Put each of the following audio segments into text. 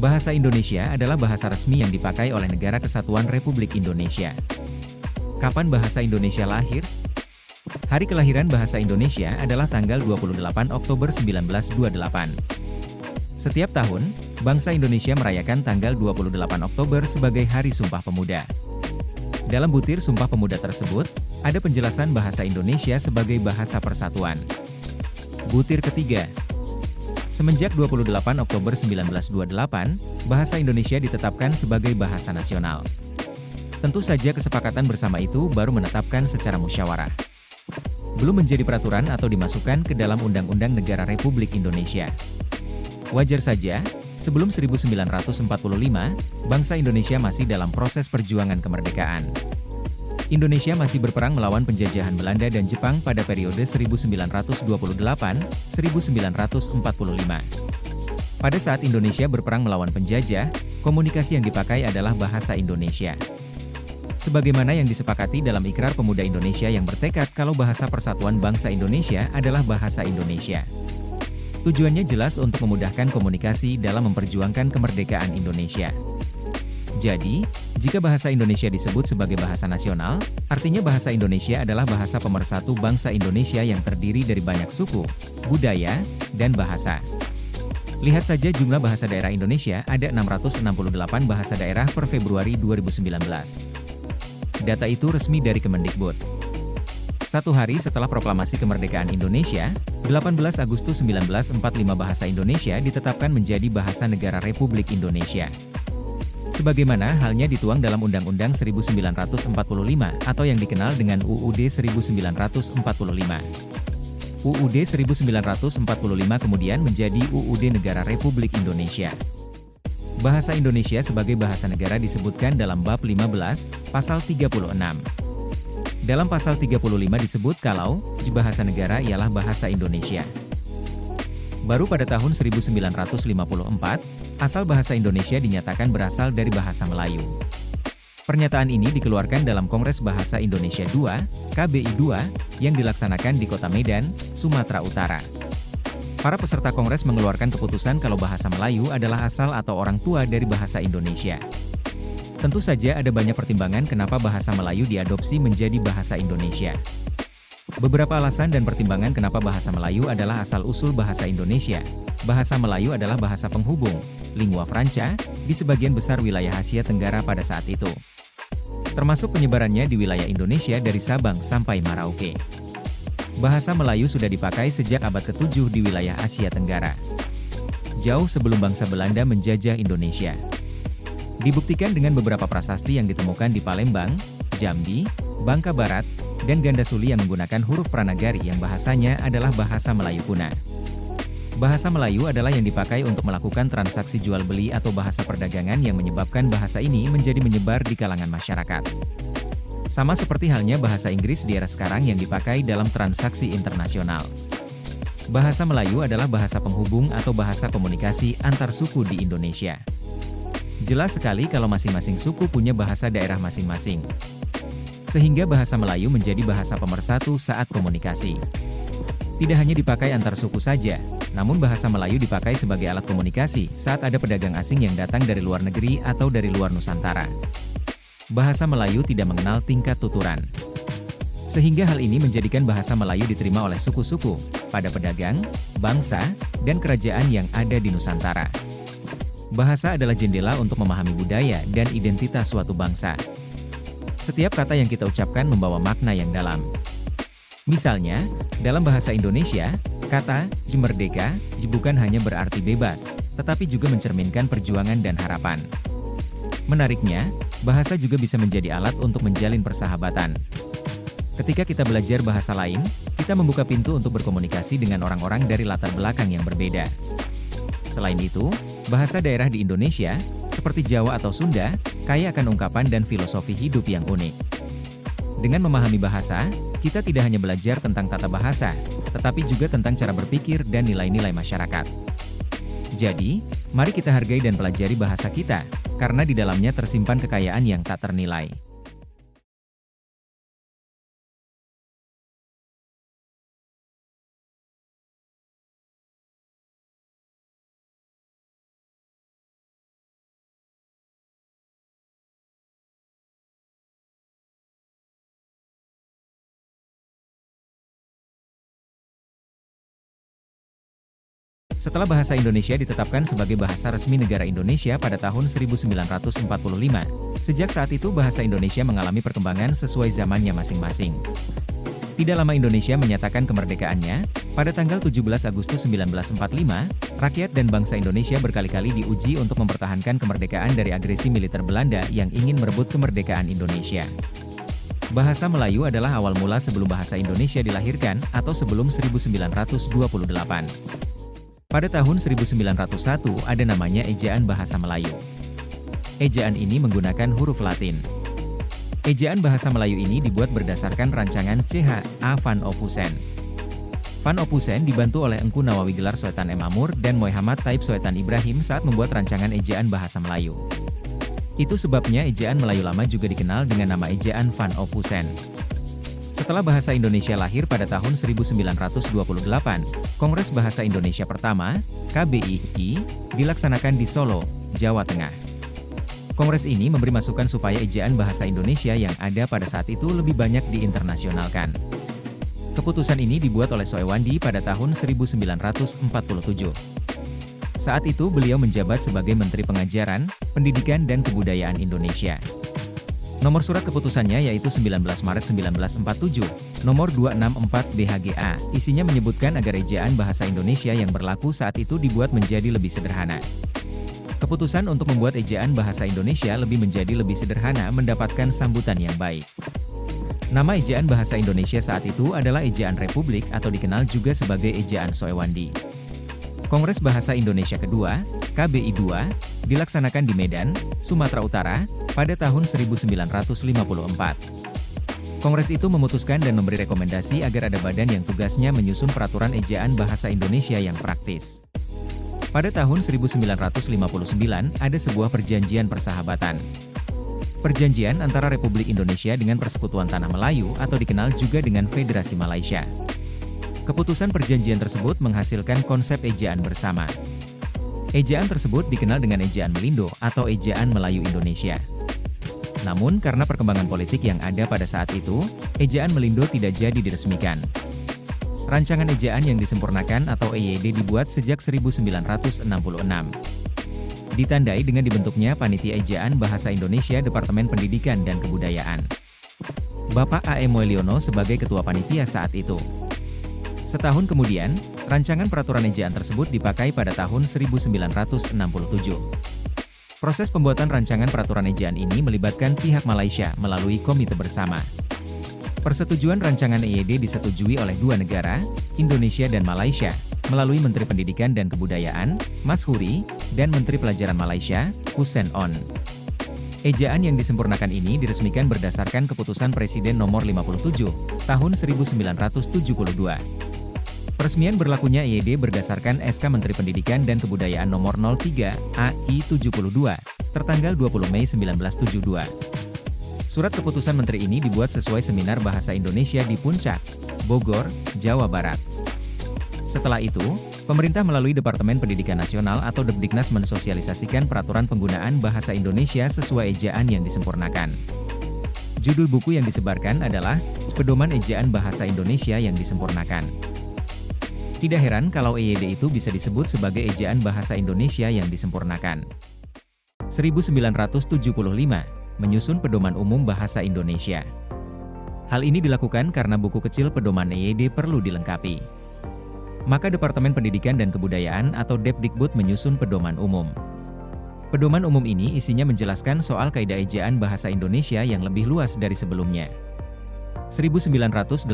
Bahasa Indonesia adalah bahasa resmi yang dipakai oleh Negara Kesatuan Republik Indonesia. Kapan bahasa Indonesia lahir? Hari kelahiran bahasa Indonesia adalah tanggal 28 Oktober 1928. Setiap tahun, bangsa Indonesia merayakan tanggal 28 Oktober sebagai Hari Sumpah Pemuda. Dalam butir Sumpah Pemuda tersebut, ada penjelasan bahasa Indonesia sebagai bahasa persatuan. Butir ketiga. Semenjak 28 Oktober 1928, bahasa Indonesia ditetapkan sebagai bahasa nasional. Tentu saja kesepakatan bersama itu baru menetapkan secara musyawarah. Belum menjadi peraturan atau dimasukkan ke dalam Undang-Undang Negara Republik Indonesia. Wajar saja, sebelum 1945, bangsa Indonesia masih dalam proses perjuangan kemerdekaan. Indonesia masih berperang melawan penjajahan Belanda dan Jepang pada periode 1928-1945. Pada saat Indonesia berperang melawan penjajah, komunikasi yang dipakai adalah bahasa Indonesia. Sebagaimana yang disepakati dalam Ikrar Pemuda Indonesia yang bertekad kalau bahasa persatuan bangsa Indonesia adalah bahasa Indonesia. Tujuannya jelas untuk memudahkan komunikasi dalam memperjuangkan kemerdekaan Indonesia. Jadi, jika bahasa Indonesia disebut sebagai bahasa nasional, artinya bahasa Indonesia adalah bahasa pemersatu bangsa Indonesia yang terdiri dari banyak suku, budaya, dan bahasa. Lihat saja jumlah bahasa daerah Indonesia, ada 668 bahasa daerah per Februari 2019. Data itu resmi dari Kemendikbud. Satu hari setelah proklamasi kemerdekaan Indonesia, 18 Agustus 1945 bahasa Indonesia ditetapkan menjadi bahasa negara Republik Indonesia. Sebagaimana halnya dituang dalam Undang-Undang 1945 atau yang dikenal dengan UUD 1945. UUD 1945 kemudian menjadi UUD Negara Republik Indonesia. Bahasa Indonesia sebagai bahasa negara disebutkan dalam bab 15, pasal 36. Dalam pasal 35 disebut kalau bahasa negara ialah bahasa Indonesia. Baru pada tahun 1954, asal bahasa Indonesia dinyatakan berasal dari bahasa Melayu. Pernyataan ini dikeluarkan dalam Kongres Bahasa Indonesia II, KBI II, yang dilaksanakan di Kota Medan, Sumatera Utara. Para peserta Kongres mengeluarkan keputusan kalau bahasa Melayu adalah asal atau orang tua dari bahasa Indonesia. Tentu saja ada banyak pertimbangan kenapa bahasa Melayu diadopsi menjadi bahasa Indonesia. Beberapa alasan dan pertimbangan kenapa bahasa Melayu adalah asal-usul bahasa Indonesia. Bahasa Melayu adalah bahasa penghubung, lingua franca, di sebagian besar wilayah Asia Tenggara pada saat itu. Termasuk penyebarannya di wilayah Indonesia dari Sabang sampai Merauke. Bahasa Melayu sudah dipakai sejak abad ke-7 di wilayah Asia Tenggara. Jauh sebelum bangsa Belanda menjajah Indonesia. Dibuktikan dengan beberapa prasasti yang ditemukan di Palembang, Jambi, Bangka Barat, dan Gandasuli yang menggunakan huruf Pranagari yang bahasanya adalah bahasa Melayu kuna. Bahasa Melayu adalah yang dipakai untuk melakukan transaksi jual-beli atau bahasa perdagangan yang menyebabkan bahasa ini menjadi menyebar di kalangan masyarakat. Sama seperti halnya bahasa Inggris di era sekarang yang dipakai dalam transaksi internasional. Bahasa Melayu adalah bahasa penghubung atau bahasa komunikasi antar suku di Indonesia. Jelas sekali kalau masing-masing suku punya bahasa daerah masing-masing. Sehingga bahasa Melayu menjadi bahasa pemersatu saat komunikasi. Tidak hanya dipakai antar suku saja, namun bahasa Melayu dipakai sebagai alat komunikasi saat ada pedagang asing yang datang dari luar negeri atau dari luar Nusantara. Bahasa Melayu tidak mengenal tingkat tuturan. Sehingga hal ini menjadikan bahasa Melayu diterima oleh suku-suku, pada pedagang, bangsa, dan kerajaan yang ada di Nusantara. Bahasa adalah jendela untuk memahami budaya dan identitas suatu bangsa. Setiap kata yang kita ucapkan membawa makna yang dalam. Misalnya, dalam bahasa Indonesia, kata "merdeka" bukan hanya berarti bebas, tetapi juga mencerminkan perjuangan dan harapan. Menariknya, bahasa juga bisa menjadi alat untuk menjalin persahabatan. Ketika kita belajar bahasa lain, kita membuka pintu untuk berkomunikasi dengan orang-orang dari latar belakang yang berbeda. Selain itu, bahasa daerah di Indonesia, seperti Jawa atau Sunda, kaya akan ungkapan dan filosofi hidup yang unik. Dengan memahami bahasa, kita tidak hanya belajar tentang tata bahasa, tetapi juga tentang cara berpikir dan nilai-nilai masyarakat. Jadi, mari kita hargai dan pelajari bahasa kita, karena di dalamnya tersimpan kekayaan yang tak ternilai. Setelah bahasa Indonesia ditetapkan sebagai bahasa resmi negara Indonesia pada tahun 1945, sejak saat itu bahasa Indonesia mengalami perkembangan sesuai zamannya masing-masing. Tidak lama Indonesia menyatakan kemerdekaannya, pada tanggal 17 Agustus 1945, rakyat dan bangsa Indonesia berkali-kali diuji untuk mempertahankan kemerdekaan dari agresi militer Belanda yang ingin merebut kemerdekaan Indonesia. Bahasa Melayu adalah awal mula sebelum bahasa Indonesia dilahirkan atau sebelum 1928. Pada tahun 1901 ada namanya Ejaan Bahasa Melayu. Ejaan ini menggunakan huruf Latin. Ejaan Bahasa Melayu ini dibuat berdasarkan rancangan C.H. A. Van Ophusen. Van Ophusen dibantu oleh Engku Nawawi Gelar Soetan M. Amur dan Muhammad Taib Soetan Ibrahim saat membuat rancangan Ejaan Bahasa Melayu. Itu sebabnya Ejaan Melayu Lama juga dikenal dengan nama Ejaan Van Ophusen. Setelah bahasa Indonesia lahir pada tahun 1928, Kongres Bahasa Indonesia pertama, KBII, dilaksanakan di Solo, Jawa Tengah. Kongres ini memberi masukan supaya ejaan bahasa Indonesia yang ada pada saat itu lebih banyak diinternasionalkan. Keputusan ini dibuat oleh Soewandi pada tahun 1947. Saat itu beliau menjabat sebagai Menteri Pengajaran, Pendidikan dan Kebudayaan Indonesia. Nomor surat keputusannya yaitu 19 Maret 1947, nomor 264 BHGA, isinya menyebutkan agar ejaan bahasa Indonesia yang berlaku saat itu dibuat menjadi lebih sederhana. Keputusan untuk membuat ejaan bahasa Indonesia menjadi lebih sederhana mendapatkan sambutan yang baik. Nama ejaan bahasa Indonesia saat itu adalah Ejaan Republik atau dikenal juga sebagai Ejaan Soewandi. Kongres Bahasa Indonesia kedua, KBI II, dilaksanakan di Medan, Sumatera Utara, pada tahun 1954. Kongres itu memutuskan dan memberi rekomendasi agar ada badan yang tugasnya menyusun peraturan ejaan bahasa Indonesia yang praktis. Pada tahun 1959 ada sebuah perjanjian persahabatan. Perjanjian antara Republik Indonesia dengan Persekutuan Tanah Melayu atau dikenal juga dengan Federasi Malaysia. Keputusan perjanjian tersebut menghasilkan konsep ejaan bersama. Ejaan tersebut dikenal dengan Ejaan Melindo atau Ejaan Melayu Indonesia. Namun karena perkembangan politik yang ada pada saat itu, Ejaan Melindo tidak jadi diresmikan. Rancangan ejaan yang disempurnakan atau EYD dibuat sejak 1966. Ditandai dengan dibentuknya Panitia Ejaan Bahasa Indonesia Departemen Pendidikan dan Kebudayaan. Bapak A.E. Moeliono sebagai Ketua Panitia saat itu. Setahun kemudian, rancangan peraturan ejaan tersebut dipakai pada tahun 1967. Proses pembuatan rancangan peraturan ejaan ini melibatkan pihak Malaysia melalui komite bersama. Persetujuan rancangan EYD disetujui oleh dua negara, Indonesia dan Malaysia, melalui Menteri Pendidikan dan Kebudayaan, Mas Huri, dan Menteri Pelajaran Malaysia, Hussein On. Ejaan yang disempurnakan ini diresmikan berdasarkan keputusan Presiden nomor 57, tahun 1972. Peresmian berlakunya EYD berdasarkan SK Menteri Pendidikan dan Kebudayaan nomor 03, AI 72, tertanggal 20 Mei 1972. Surat keputusan Menteri ini dibuat sesuai Seminar Bahasa Indonesia di Puncak, Bogor, Jawa Barat. Setelah itu, pemerintah melalui Departemen Pendidikan Nasional atau Depdiknas mensosialisasikan peraturan penggunaan bahasa Indonesia sesuai ejaan yang disempurnakan. Judul buku yang disebarkan adalah Pedoman Ejaan Bahasa Indonesia yang Disempurnakan. Tidak heran kalau EYD itu bisa disebut sebagai Ejaan Bahasa Indonesia yang Disempurnakan. 1975, menyusun Pedoman Umum Bahasa Indonesia. Hal ini dilakukan karena buku kecil pedoman EYD perlu dilengkapi. Maka Departemen Pendidikan dan Kebudayaan atau Depdikbud menyusun pedoman umum. Pedoman umum ini isinya menjelaskan soal kaidah ejaan bahasa Indonesia yang lebih luas dari sebelumnya. 1988,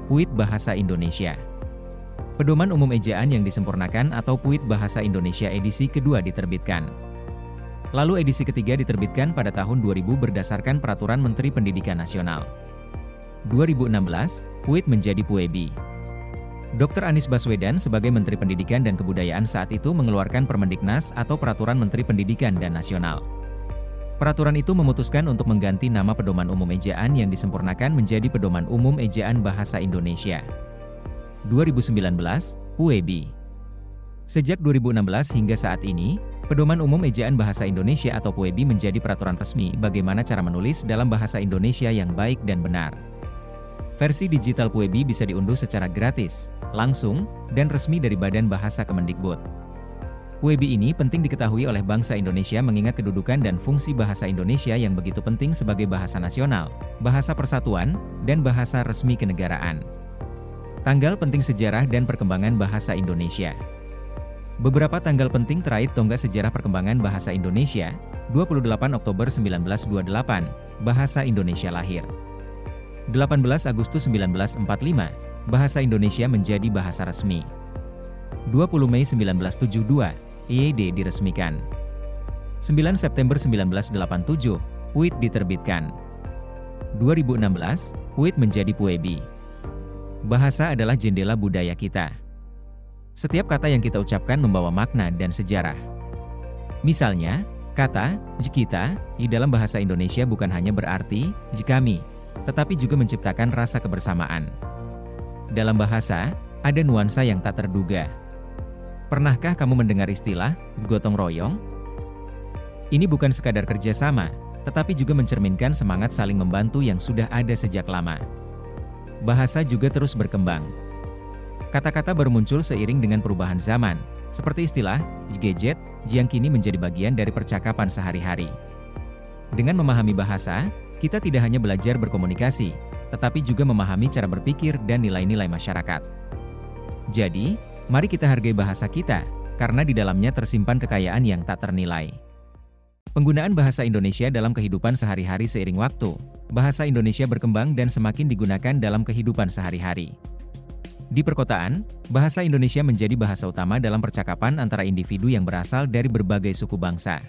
Puit Bahasa Indonesia. Pedoman Umum Ejaan yang Disempurnakan atau Puit Bahasa Indonesia edisi kedua diterbitkan. Lalu edisi ketiga diterbitkan pada tahun 2000 berdasarkan Peraturan Menteri Pendidikan Nasional. 2016, Puit menjadi Puebi. Dr. Anies Baswedan sebagai Menteri Pendidikan dan Kebudayaan saat itu mengeluarkan Permendiknas atau Peraturan Menteri Pendidikan dan Nasional. Peraturan itu memutuskan untuk mengganti nama Pedoman Umum Ejaan yang Disempurnakan menjadi Pedoman Umum Ejaan Bahasa Indonesia. 2019, Puebi. Sejak 2016 hingga saat ini, Pedoman Umum Ejaan Bahasa Indonesia atau Puebi menjadi peraturan resmi bagaimana cara menulis dalam bahasa Indonesia yang baik dan benar. Versi digital Puebi bisa diunduh secara gratis. langsung, dan resmi dari Badan Bahasa Kemendikbud. PUEBI ini penting diketahui oleh bangsa Indonesia mengingat kedudukan dan fungsi bahasa Indonesia yang begitu penting sebagai bahasa nasional, bahasa persatuan, dan bahasa resmi kenegaraan. Tanggal penting sejarah dan perkembangan bahasa Indonesia. Beberapa tanggal penting terkait tonggak sejarah perkembangan bahasa Indonesia. 28 Oktober 1928, bahasa Indonesia lahir. 18 Agustus 1945, bahasa Indonesia menjadi bahasa resmi. 20 Mei 1972, EYD diresmikan. 9 September 1987, PUID diterbitkan. 2016, PUID menjadi PUEBI. Bahasa adalah jendela budaya kita. Setiap kata yang kita ucapkan membawa makna dan sejarah. Misalnya, kata "kita" di dalam bahasa Indonesia bukan hanya berarti "kami", tetapi juga menciptakan rasa kebersamaan. Dalam bahasa, ada nuansa yang tak terduga. Pernahkah kamu mendengar istilah gotong royong? Ini bukan sekadar kerjasama, tetapi juga mencerminkan semangat saling membantu yang sudah ada sejak lama. Bahasa juga terus berkembang. Kata-kata baru muncul seiring dengan perubahan zaman, seperti istilah gadget yang kini menjadi bagian dari percakapan sehari-hari. Dengan memahami bahasa, kita tidak hanya belajar berkomunikasi, tetapi juga memahami cara berpikir dan nilai-nilai masyarakat. Jadi, mari kita hargai bahasa kita, karena di dalamnya tersimpan kekayaan yang tak ternilai. Penggunaan bahasa Indonesia dalam kehidupan sehari-hari seiring waktu, bahasa Indonesia berkembang dan semakin digunakan dalam kehidupan sehari-hari. Di perkotaan, bahasa Indonesia menjadi bahasa utama dalam percakapan antara individu yang berasal dari berbagai suku bangsa.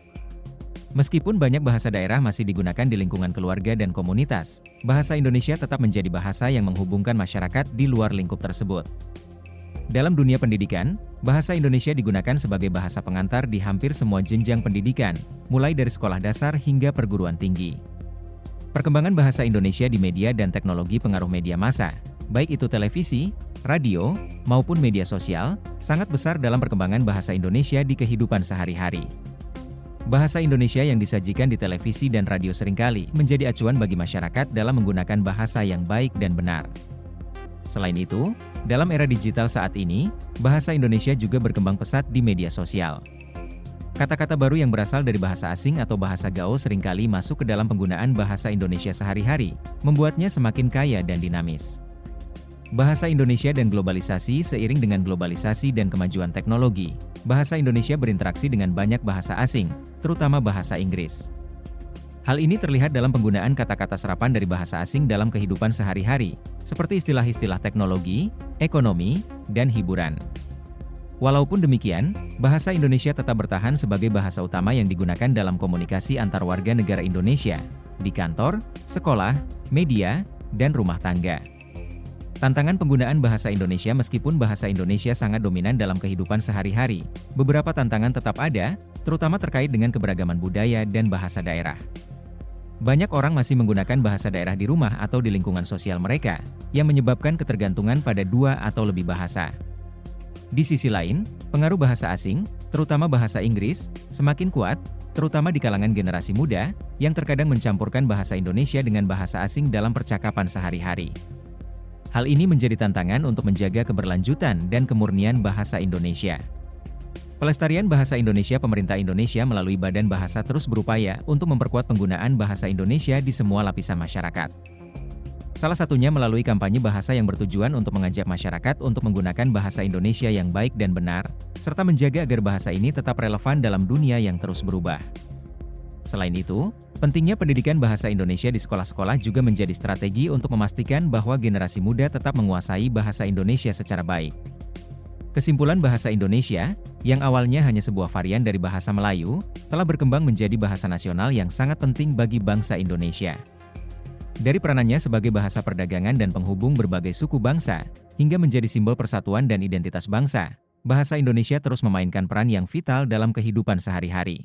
Meskipun banyak bahasa daerah masih digunakan di lingkungan keluarga dan komunitas, bahasa Indonesia tetap menjadi bahasa yang menghubungkan masyarakat di luar lingkup tersebut. Dalam dunia pendidikan, bahasa Indonesia digunakan sebagai bahasa pengantar di hampir semua jenjang pendidikan, mulai dari sekolah dasar hingga perguruan tinggi. Perkembangan bahasa Indonesia di media dan teknologi pengaruh media massa, baik itu televisi, radio, maupun media sosial, sangat besar dalam perkembangan bahasa Indonesia di kehidupan sehari-hari. Bahasa Indonesia yang disajikan di televisi dan radio seringkali menjadi acuan bagi masyarakat dalam menggunakan bahasa yang baik dan benar. Selain itu, dalam era digital saat ini, bahasa Indonesia juga berkembang pesat di media sosial. Kata-kata baru yang berasal dari bahasa asing atau bahasa gaul seringkali masuk ke dalam penggunaan bahasa Indonesia sehari-hari, membuatnya semakin kaya dan dinamis. Bahasa Indonesia dan globalisasi. Seiring dengan globalisasi dan kemajuan teknologi, bahasa Indonesia berinteraksi dengan banyak bahasa asing, terutama bahasa Inggris. Hal ini terlihat dalam penggunaan kata-kata serapan dari bahasa asing dalam kehidupan sehari-hari, seperti istilah-istilah teknologi, ekonomi, dan hiburan. Walaupun demikian, bahasa Indonesia tetap bertahan sebagai bahasa utama yang digunakan dalam komunikasi antar warga negara Indonesia, di kantor, sekolah, media, dan rumah tangga. Tantangan penggunaan bahasa Indonesia. Meskipun bahasa Indonesia sangat dominan dalam kehidupan sehari-hari, beberapa tantangan tetap ada, terutama terkait dengan keberagaman budaya dan bahasa daerah. Banyak orang masih menggunakan bahasa daerah di rumah atau di lingkungan sosial mereka, yang menyebabkan ketergantungan pada dua atau lebih bahasa. Di sisi lain, pengaruh bahasa asing, terutama bahasa Inggris, semakin kuat, terutama di kalangan generasi muda, yang terkadang mencampurkan bahasa Indonesia dengan bahasa asing dalam percakapan sehari-hari. Hal ini menjadi tantangan untuk menjaga keberlanjutan dan kemurnian bahasa Indonesia. Pelestarian bahasa Indonesia. Pemerintah Indonesia melalui Badan Bahasa terus berupaya untuk memperkuat penggunaan bahasa Indonesia di semua lapisan masyarakat. Salah satunya melalui kampanye bahasa yang bertujuan untuk mengajak masyarakat untuk menggunakan bahasa Indonesia yang baik dan benar, serta menjaga agar bahasa ini tetap relevan dalam dunia yang terus berubah. Selain itu, pentingnya pendidikan bahasa Indonesia di sekolah-sekolah juga menjadi strategi untuk memastikan bahwa generasi muda tetap menguasai bahasa Indonesia secara baik. Kesimpulan, bahasa Indonesia, yang awalnya hanya sebuah varian dari bahasa Melayu, telah berkembang menjadi bahasa nasional yang sangat penting bagi bangsa Indonesia. Dari peranannya sebagai bahasa perdagangan dan penghubung berbagai suku bangsa, hingga menjadi simbol persatuan dan identitas bangsa, bahasa Indonesia terus memainkan peran yang vital dalam kehidupan sehari-hari.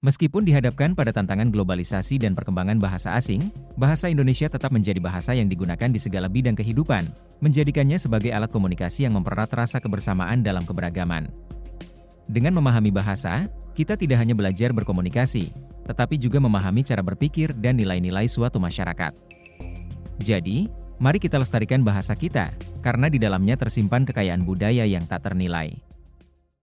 Meskipun dihadapkan pada tantangan globalisasi dan perkembangan bahasa asing, bahasa Indonesia tetap menjadi bahasa yang digunakan di segala bidang kehidupan, menjadikannya sebagai alat komunikasi yang mempererat rasa kebersamaan dalam keberagaman. Dengan memahami bahasa, kita tidak hanya belajar berkomunikasi, tetapi juga memahami cara berpikir dan nilai-nilai suatu masyarakat. Jadi, mari kita lestarikan bahasa kita, karena di dalamnya tersimpan kekayaan budaya yang tak ternilai.